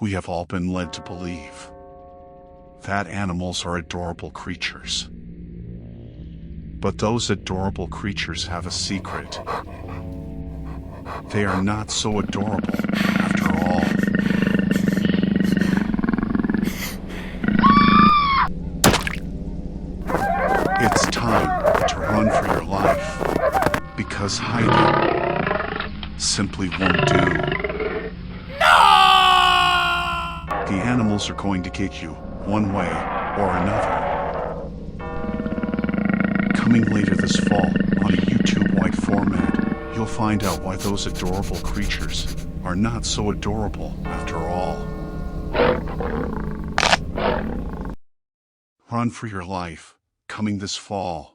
We have all been led to believe that animals are adorable creatures. But those adorable creatures have a secret. They are not so adorable after all. It's time to run for your life, because hiding simply won't do. The animals are going to get you, one way or another. Coming later this fall on a YouTube-wide format, you'll find out why those adorable creatures are not so adorable after all. Run for your life, coming this fall.